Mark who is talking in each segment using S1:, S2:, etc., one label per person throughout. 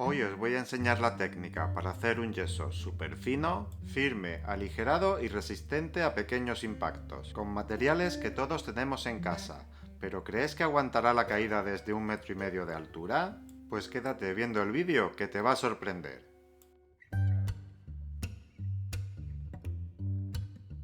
S1: Hoy os voy a enseñar la técnica para hacer un yeso súper fino, firme, aligerado y resistente a pequeños impactos, con materiales que todos tenemos en casa. ¿Pero crees que aguantará la caída desde 1,5 metros de altura? Pues quédate viendo el vídeo que te va a sorprender.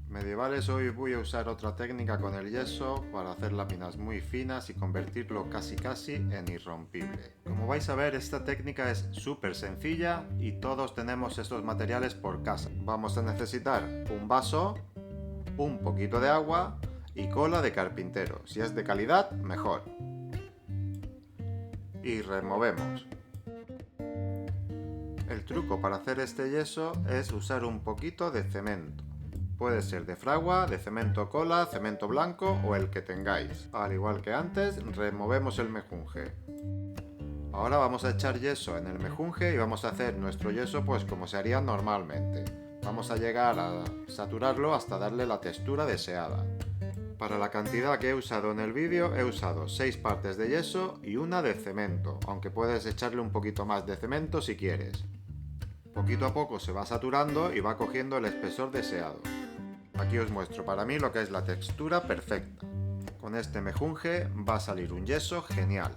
S1: Medievales, hoy voy a usar otra técnica con el yeso para hacer láminas muy finas y convertirlo casi en irrompible. Como vais a ver, esta técnica es súper sencilla y todos tenemos estos materiales por casa. Vamos a necesitar un vaso, un poquito de agua y cola de carpintero. Si es de calidad, mejor. Y removemos. El truco para hacer este yeso es usar un poquito de cemento. Puede ser de fragua, de cemento cola, cemento blanco o el que tengáis. Al igual que antes, removemos el mejunje. Ahora vamos a echar yeso en el mejunje y vamos a hacer nuestro yeso pues como se haría normalmente. Vamos a llegar a saturarlo hasta darle la textura deseada. Para la cantidad que he usado en el vídeo he usado 6 partes de yeso y una de cemento, aunque puedes echarle un poquito más de cemento si quieres. Poquito a poco se va saturando y va cogiendo el espesor deseado. Aquí os muestro para mí lo que es la textura perfecta. Con este mejunje va a salir un yeso genial.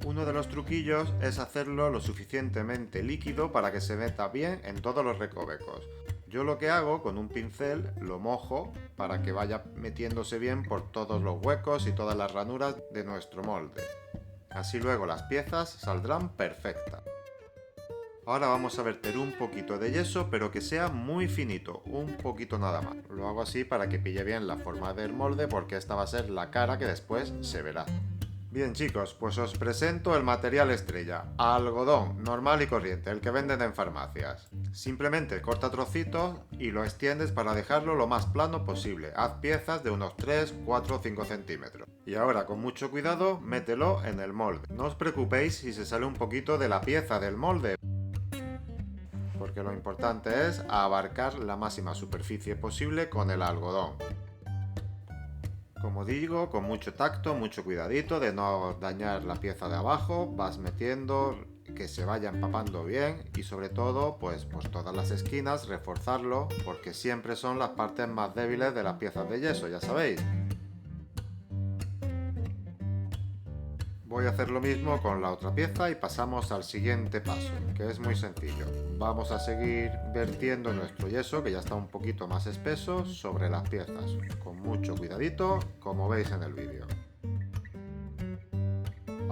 S1: Uno de los truquillos es hacerlo lo suficientemente líquido para que se meta bien en todos los recovecos. Yo lo que hago con un pincel lo mojo para que vaya metiéndose bien por todos los huecos y todas las ranuras de nuestro molde. Así luego las piezas saldrán perfectas. Ahora vamos a verter un poquito de yeso, pero que sea muy finito, un poquito nada más. Lo hago así para que pille bien la forma del molde, porque esta va a ser la cara que después se verá. Bien chicos, pues os presento el material estrella, algodón normal y corriente, el que venden en farmacias. Simplemente corta trocitos y lo extiendes para dejarlo lo más plano posible. Haz piezas de unos 3, 4 o 5 centímetros. Y ahora con mucho cuidado mételo en el molde. No os preocupéis si se sale un poquito de la pieza del molde, porque lo importante es abarcar la máxima superficie posible con el algodón. Como digo, con mucho tacto, mucho cuidadito de no dañar la pieza de abajo, vas metiendo que se vaya empapando bien y sobre todo pues por todas las esquinas reforzarlo, porque siempre son las partes más débiles de las piezas de yeso, ya sabéis. Voy a hacer lo mismo con la otra pieza y pasamos al siguiente paso, que es muy sencillo. Vamos a seguir vertiendo nuestro yeso, que ya está un poquito más espeso, sobre las piezas, con mucho cuidadito, como veis en el vídeo.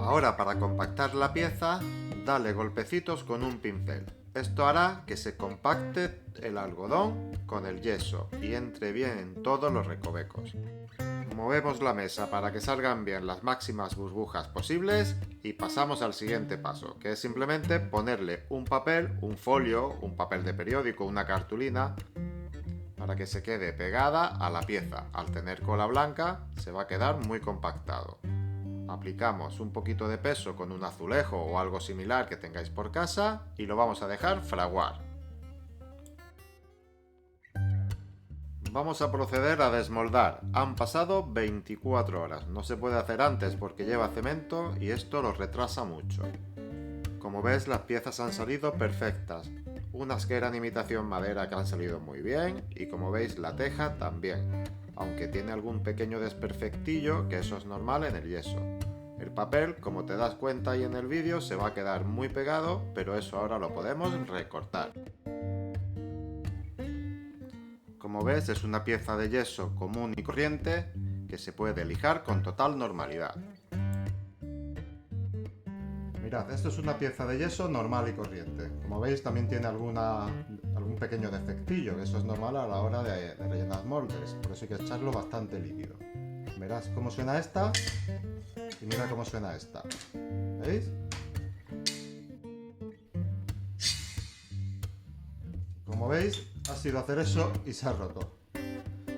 S1: Ahora, para compactar la pieza, dale golpecitos con un pincel. Esto hará que se compacte el algodón con el yeso y entre bien en todos los recovecos. Movemos la mesa para que salgan bien las máximas burbujas posibles y pasamos al siguiente paso, que es simplemente ponerle un papel, un folio, un papel de periódico, una cartulina, para que se quede pegada a la pieza. Al tener cola blanca se va a quedar muy compactado. Aplicamos un poquito de peso con un azulejo o algo similar que tengáis por casa y lo vamos a dejar fraguar. Vamos a proceder a desmoldar. Han pasado 24 horas. No se puede hacer antes porque lleva cemento y esto lo retrasa mucho. Como ves, las piezas han salido perfectas. Unas que eran imitación madera que han salido muy bien y como veis la teja también, aunque tiene algún pequeño desperfectillo, que eso es normal en el yeso. El papel, como te das cuenta ahí en el vídeo, se va a quedar muy pegado, pero eso ahora lo podemos recortar. Como ves, es una pieza de yeso común y corriente que se puede lijar con total normalidad. Mirad, esto es una pieza de yeso normal y corriente. Como veis, también tiene algún pequeño defectillo, que eso es normal a la hora de rellenar moldes, por eso hay que echarlo bastante líquido. Verás cómo suena esta y mira cómo suena esta. ¿Veis? Como veis, ha sido hacer eso y se ha roto.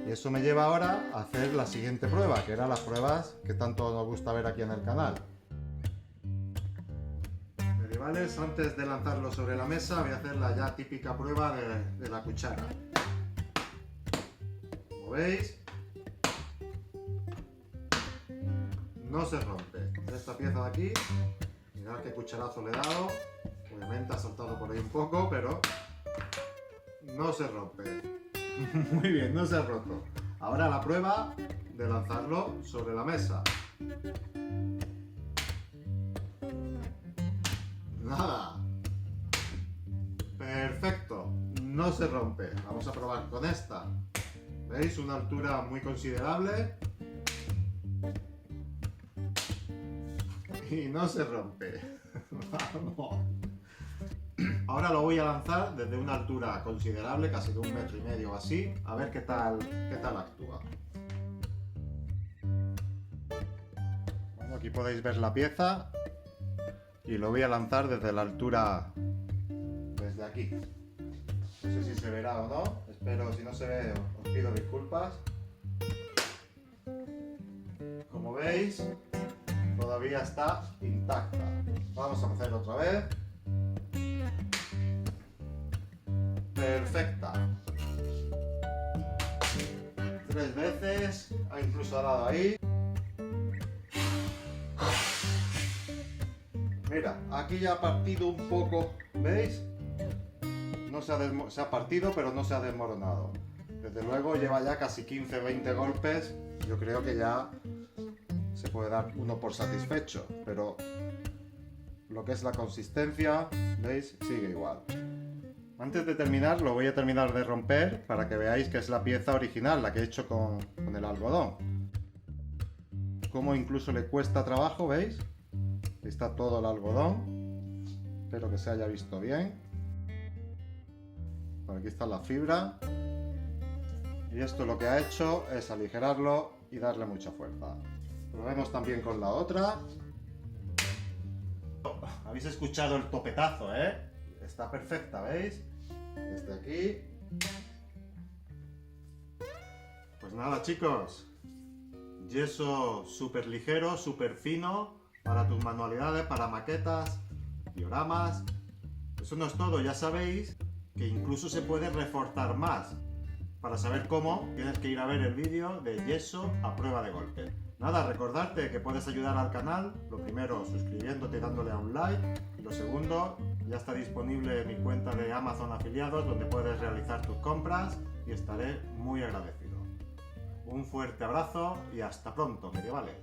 S1: Y eso me lleva ahora a hacer la siguiente prueba, que eran las pruebas que tanto nos gusta ver aquí en el canal. Medievales, antes de lanzarlo sobre la mesa, voy a hacer la ya típica prueba de la cuchara. Como veis, no se rompe. Esta pieza de aquí, mirad qué cucharazo le he dado Simplemente ha saltado por ahí un poco, pero no se rompe. Muy bien, no se ha roto. Ahora la prueba de lanzarlo sobre la mesa. Nada. Perfecto, no se rompe. Vamos a probar con esta. ¿Veis? Una altura muy considerable. Y no se rompe. Vamos. Ahora lo voy a lanzar desde una altura considerable, casi de 1,5 metros o así, a ver qué tal actúa. Bueno, aquí podéis ver la pieza y lo voy a lanzar desde la altura, desde aquí. No sé si se verá o no, espero, si no se ve os pido disculpas. Como veis, todavía está intacta. Vamos a hacer otra vez. Perfecta. 3 veces, incluso ha dado ahí. Mira, aquí ya ha partido un poco, ¿veis? No se ha partido, pero no se ha desmoronado. Desde luego lleva ya casi 15-20 golpes. Yo creo que ya se puede dar uno por satisfecho, pero lo que es la consistencia, ¿veis? Sigue igual. Antes de terminar, lo voy a terminar de romper para que veáis que es la pieza original, la que he hecho con el algodón. Como incluso le cuesta trabajo, ¿veis? Ahí está todo el algodón. Espero que se haya visto bien. Por aquí está la fibra. Y esto lo que ha hecho es aligerarlo y darle mucha fuerza. Probemos también con la otra. Habéis escuchado el topetazo, ¿eh? Está perfecta, ¿veis? Desde aquí. Pues nada, chicos. Yeso súper ligero, súper fino para tus manualidades, para maquetas, dioramas. Eso no es todo, ya sabéis que incluso se puede reforzar más. Para saber cómo, tienes que ir a ver el vídeo de yeso a prueba de golpe. Nada, recordarte que puedes ayudar al canal, lo primero suscribiéndote y dándole a un like, y lo segundo, ya está disponible mi cuenta de Amazon afiliados donde puedes realizar tus compras y estaré muy agradecido. Un fuerte abrazo y hasta pronto, medievales.